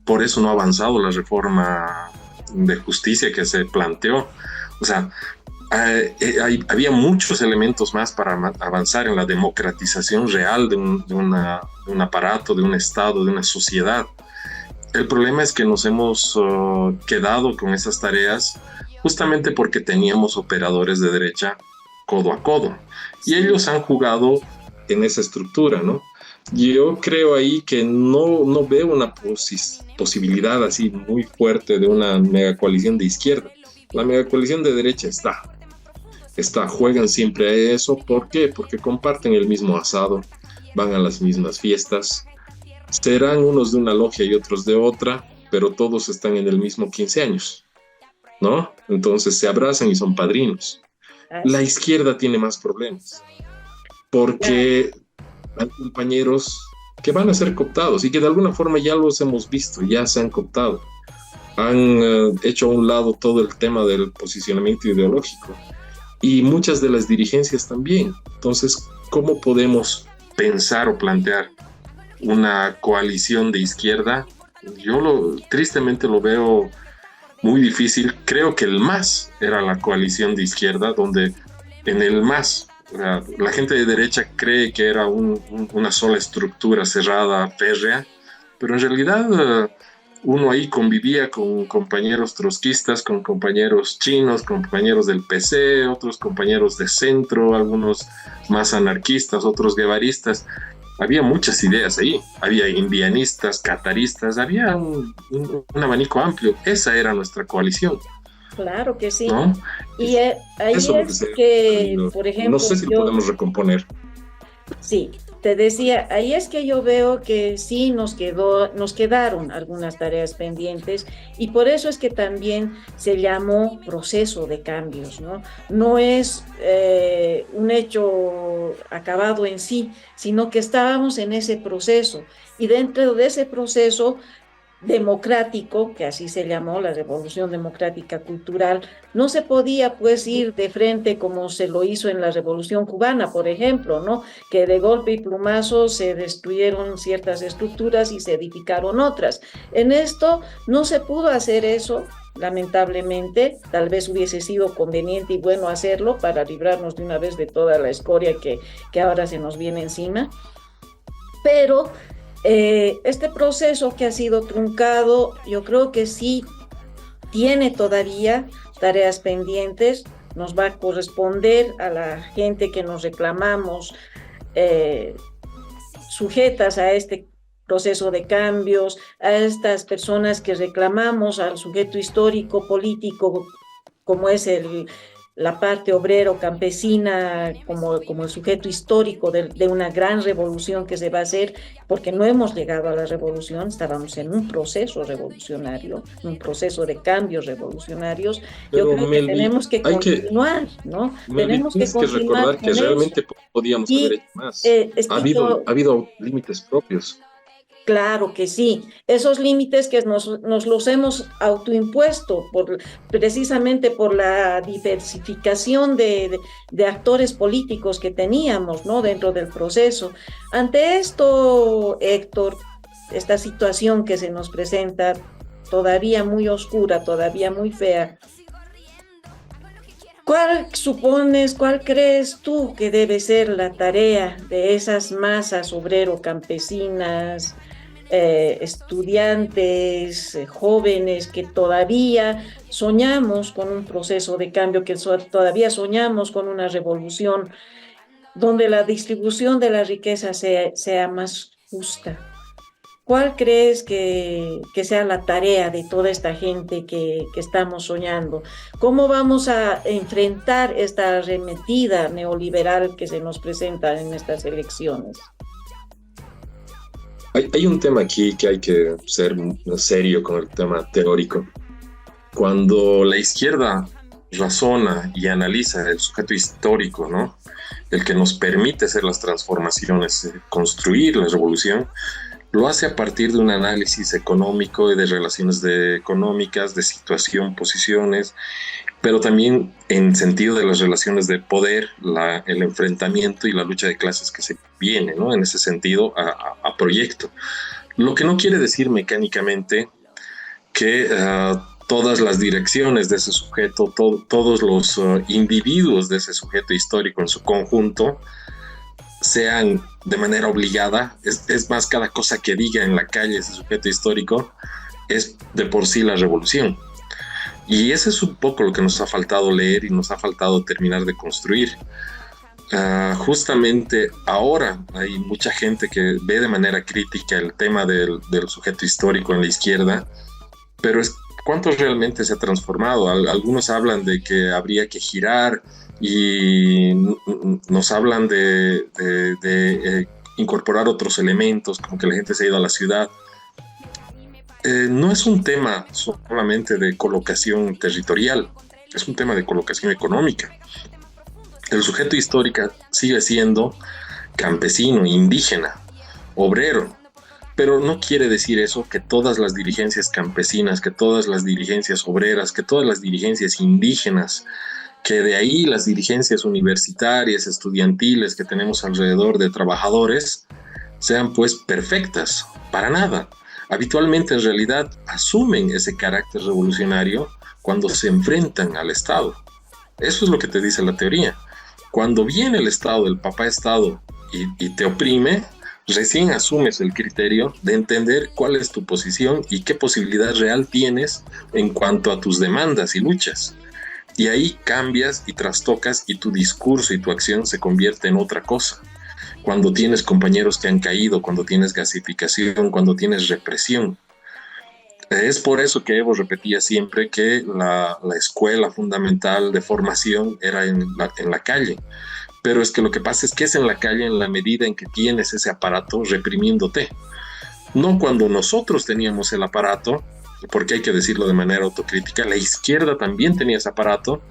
Por eso no ha avanzado la reforma de justicia que se planteó. O sea, había muchos elementos más para avanzar en la democratización real de un aparato, de un Estado, de una sociedad. El problema es que nos hemos quedado con esas tareas justamente porque teníamos operadores de derecha codo a codo. Y ellos han jugado en esa estructura, ¿no? Yo creo ahí que no veo una posibilidad así muy fuerte de una megacoalición de izquierda. La megacoalición de derecha juegan siempre a eso. ¿Por qué? Porque comparten el mismo asado, van a las mismas fiestas, serán unos de una logia y otros de otra, pero todos están en el mismo 15 años, ¿no? Entonces se abrazan y son padrinos. La izquierda tiene más problemas, porque hay compañeros que van a ser cooptados y que de alguna forma ya los hemos visto, ya se han cooptado. Han hecho a un lado todo el tema del posicionamiento ideológico y muchas de las dirigencias también. Entonces, ¿cómo podemos pensar o plantear una coalición de izquierda? Yo tristemente lo veo muy difícil. Creo que el MAS era la coalición de izquierda, donde en el MAS la gente de derecha cree que era una sola estructura cerrada, férrea, pero en realidad uno ahí convivía con compañeros trotskistas, con compañeros chinos, con compañeros del PC, otros compañeos de centro, algunos más anarquistas, otros guevaristas. Había muchas ideas ahí, había indianistas, cataristas, había un abanico amplio. Esa era nuestra coalición. Claro que sí. ¿No? Y ahí Eso es que, por ejemplo, no sé si lo podemos recomponer. Sí, te decía, ahí es que yo veo que sí nos quedaron algunas tareas pendientes y por eso es que también se llamó proceso de cambios, ¿no? No es un hecho acabado en sí, sino que estábamos en ese proceso y dentro de ese proceso democrático, que así se llamó, la Revolución Democrática Cultural, no se podía pues ir de frente como se lo hizo en la Revolución Cubana, por ejemplo, ¿no? Que de golpe y plumazo se destruyeron ciertas estructuras y se edificaron otras. En esto no se pudo hacer eso, lamentablemente. Tal vez hubiese sido conveniente y bueno hacerlo para librarnos de una vez de toda la escoria que ahora se nos viene encima, pero este proceso que ha sido truncado, yo creo que sí tiene todavía tareas pendientes. Nos va a corresponder a la gente que nos reclamamos sujetas a este proceso de cambios, a estas personas que reclamamos al sujeto histórico político como es la parte obrero campesina como el sujeto histórico de una gran revolución que se va a hacer, porque no hemos llegado a la revolución, estábamos en un proceso revolucionario, un proceso de cambios revolucionarios. Pero yo creo que tenemos que continuar, ¿no? Tenemos que recordar que realmente podíamos haber hecho más. Ha habido límites propios. Claro que sí, esos límites que nos los hemos autoimpuesto precisamente por la diversificación de actores políticos que teníamos, ¿no? Dentro del proceso. Ante esto, Héctor, esta situación que se nos presenta todavía muy oscura, todavía muy fea, ¿cuál crees tú que debe ser la tarea de esas masas obrero-campesinas, estudiantes, jóvenes que todavía soñamos con un proceso de cambio, que todavía soñamos con una revolución donde la distribución de la riqueza sea más justa? ¿Cuál crees que sea la tarea de toda esta gente que estamos soñando? ¿Cómo vamos a enfrentar esta arremetida neoliberal que se nos presenta en estas elecciones? Hay un tema aquí que hay que ser serio con el tema teórico. Cuando la izquierda razona y analiza el sujeto histórico, ¿no? El que nos permite hacer las transformaciones, construir la revolución, lo hace a partir de un análisis económico y de relaciones económicas, de situación, posiciones, pero también en sentido de las relaciones de poder, el enfrentamiento y la lucha de clases que se viene, ¿no? En ese sentido, a proyecto. Lo que no quiere decir mecánicamente que todas las direcciones de ese sujeto, todos los individuos de ese sujeto histórico en su conjunto, sean de manera obligada. Es más, cada cosa que diga en la calle ese sujeto histórico es de por sí la revolución. Y ese es un poco lo que nos ha faltado leer y nos ha faltado terminar de construir. Justamente ahora hay mucha gente que ve de manera crítica el tema del sujeto histórico en la izquierda, pero ¿cuánto realmente se ha transformado? Algunos hablan de que habría que girar y nos hablan de incorporar otros elementos, como que la gente se ha ido a la ciudad. No es un tema solamente de colocación territorial, es un tema de colocación económica. El sujeto histórico sigue siendo campesino, indígena, obrero. Pero no quiere decir eso que todas las dirigencias campesinas, que todas las dirigencias obreras, que todas las dirigencias indígenas, que de ahí las dirigencias universitarias, estudiantiles que tenemos alrededor de trabajadores, sean pues perfectas, para nada. Habitualmente en realidad asumen ese carácter revolucionario cuando se enfrentan al Estado. Eso es lo que te dice la teoría. Cuando viene el Estado, el papá Estado, y te oprime, recién asumes el criterio de entender cuál es tu posición y qué posibilidad real tienes en cuanto a tus demandas y luchas. Y ahí cambias y trastocas y tu discurso y tu acción se convierte en otra cosa. Cuando tienes compañeros que han caído, cuando tienes gasificación, cuando tienes represión. Es por eso que Evo repetía siempre que la escuela fundamental de formación era en la calle. Pero es que lo que pasa es que es en la calle en la medida en que tienes ese aparato reprimiéndote. No cuando nosotros teníamos el aparato, porque hay que decirlo de manera autocrítica, la izquierda también tenía ese aparato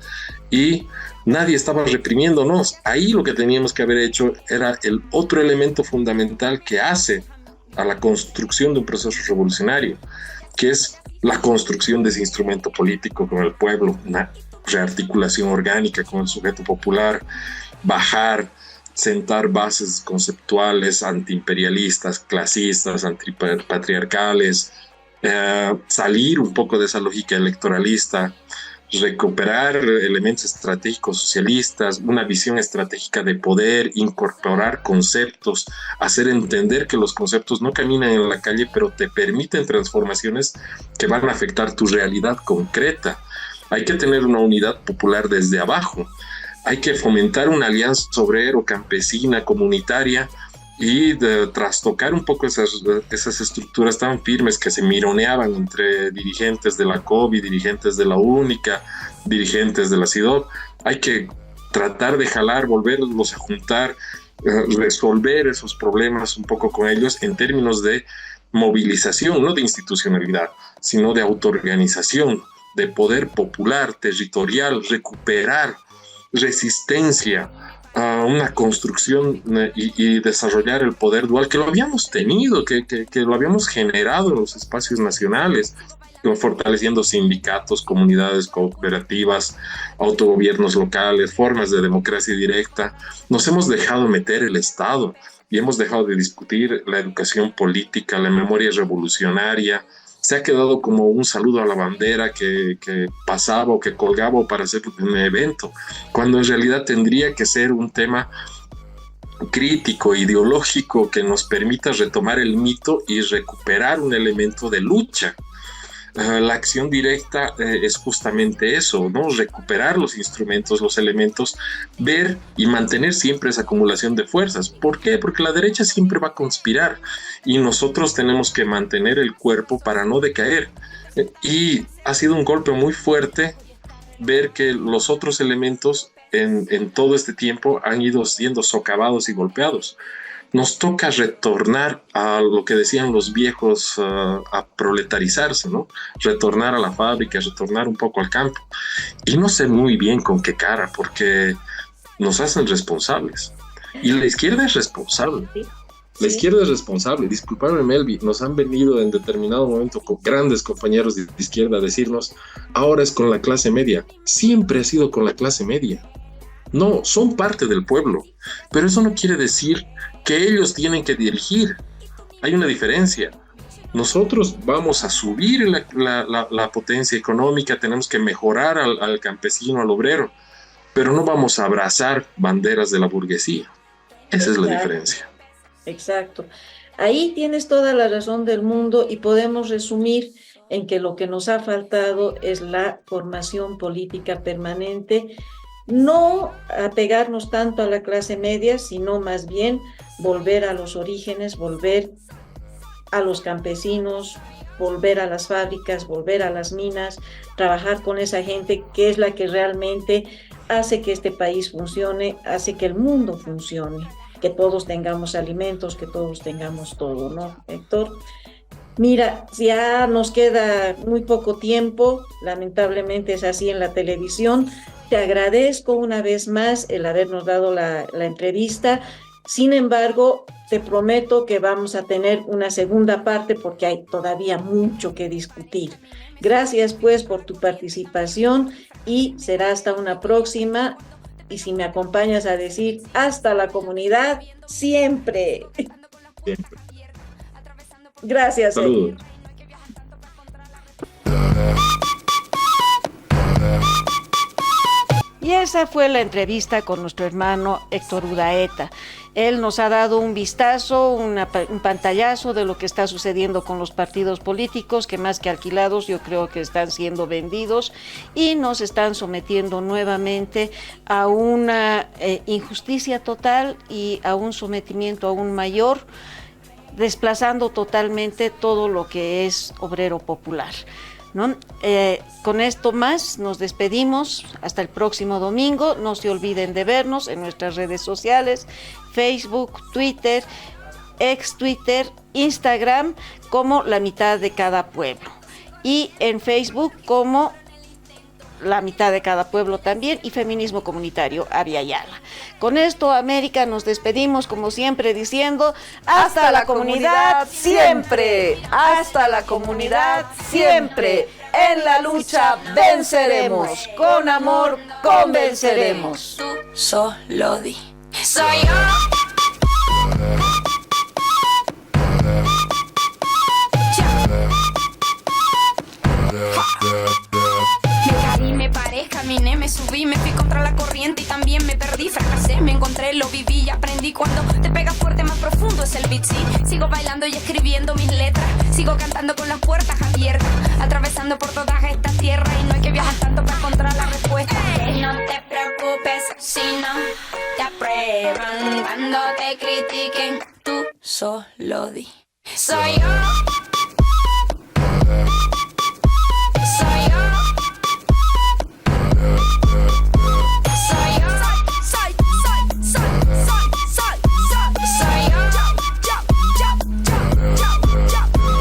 y nadie estaba reprimiéndonos. Ahí lo que teníamos que haber hecho era el otro elemento fundamental que hace a la construcción de un proceso revolucionario, que es la construcción de ese instrumento político con el pueblo, una rearticulación orgánica con el sujeto popular, bajar, sentar bases conceptuales antiimperialistas, clasistas, antipatriarcales, salir un poco de esa lógica electoralista, recuperar elementos estratégicos socialistas, una visión estratégica de poder, incorporar conceptos, hacer entender que los conceptos no caminan en la calle, pero te permiten transformaciones que van a afectar tu realidad concreta. Hay que tener una unidad popular desde abajo. Hay que fomentar una alianza obrero-campesina, comunitaria, y de trastocar un poco esas estructuras tan firmes que se mironeaban entre dirigentes de la COBI, dirigentes de la UNICA, dirigentes de la CIDOB. Hay que tratar de jalar, volverlos a juntar, resolver esos problemas un poco con ellos en términos de movilización, no de institucionalidad, sino de autoorganización, de poder popular, territorial, recuperar resistencia, una construcción y desarrollar el poder dual que lo habíamos tenido, que lo habíamos generado en los espacios nacionales, fortaleciendo sindicatos, comunidades cooperativas, autogobiernos locales, formas de democracia directa. Nos hemos dejado meter el Estado y hemos dejado de discutir la educación política, la memoria revolucionaria. Se ha quedado como un saludo a la bandera que pasaba o que colgaba para hacer un evento, cuando en realidad tendría que ser un tema crítico, ideológico, que nos permita retomar el mito y recuperar un elemento de lucha. La acción directa es justamente eso, ¿no? Recuperar los instrumentos, los elementos, ver y mantener siempre esa acumulación de fuerzas. ¿Por qué? Porque la derecha siempre va a conspirar y nosotros tenemos que mantener el cuerpo para no decaer. Y ha sido un golpe muy fuerte ver que los otros elementos en todo este tiempo han ido siendo socavados y golpeados. Nos toca retornar a lo que decían los viejos, a proletarizarse, ¿no? Retornar a la fábrica, retornar un poco al campo. Y no sé muy bien con qué cara, porque nos hacen responsables. Y la izquierda es responsable. Sí. La izquierda es responsable. Disculpadme, Melvi, nos han venido en determinado momento con grandes compañeros de izquierda a decirnos, ahora es con la clase media. Siempre ha sido con la clase media. No, son parte del pueblo, pero eso no quiere decir que ellos tienen que dirigir. Hay una diferencia. Nosotros vamos a subir la potencia económica, tenemos que mejorar al campesino, al obrero, pero no vamos a abrazar banderas de la burguesía. Esa es la diferencia. Exacto. Ahí tienes toda la razón del mundo y podemos resumir en que lo que nos ha faltado es la formación política permanente, no apegarnos tanto a la clase media, sino más bien volver a los orígenes, volver a los campesinos, volver a las fábricas, volver a las minas, trabajar con esa gente que es la que realmente hace que este país funcione, hace que el mundo funcione, que todos tengamos alimentos, que todos tengamos todo, ¿no, Héctor? Mira, ya nos queda muy poco tiempo, lamentablemente es así en la televisión. Te agradezco una vez más el habernos dado la entrevista. Sin embargo, te prometo que vamos a tener una segunda parte porque hay todavía mucho que discutir. Gracias pues por tu participación y será hasta una próxima. Y si me acompañas a decir hasta la comunidad, siempre. Siempre. Gracias. Saludos. Y esa fue la entrevista con nuestro hermano Héctor Urdaeta. Él nos ha dado un vistazo, un pantallazo de lo que está sucediendo con los partidos políticos, que más que alquilados yo creo que están siendo vendidos y nos están sometiendo nuevamente a una injusticia total y a un sometimiento aún mayor, desplazando totalmente todo lo que es obrero popular, ¿no? Con esto más nos despedimos hasta el próximo domingo. No se olviden de vernos en nuestras redes sociales, Facebook, Twitter, ex Twitter, Instagram, como La Mitad de Cada Pueblo, y en Facebook como La Mitad de Cada Pueblo también, y Feminismo Comunitario Avia Yala. Con esto, América, nos despedimos como siempre diciendo hasta la comunidad siempre, hasta la comunidad siempre. En la lucha venceremos, con amor convenceremos. Tú solo di, soy yo. Me paré, caminé, me subí, me fui contra la corriente y también me perdí, fracasé, me encontré, lo viví y aprendí. Cuando te pega fuerte, más profundo es el beat, sí. Sigo bailando y escribiendo mis letras, sigo cantando con las puertas abiertas, atravesando por toda esta tierra, y no hay que viajar tanto para encontrar la respuesta. No te preocupes si no te aprueban, cuando te critiquen, tú solo di, soy yo.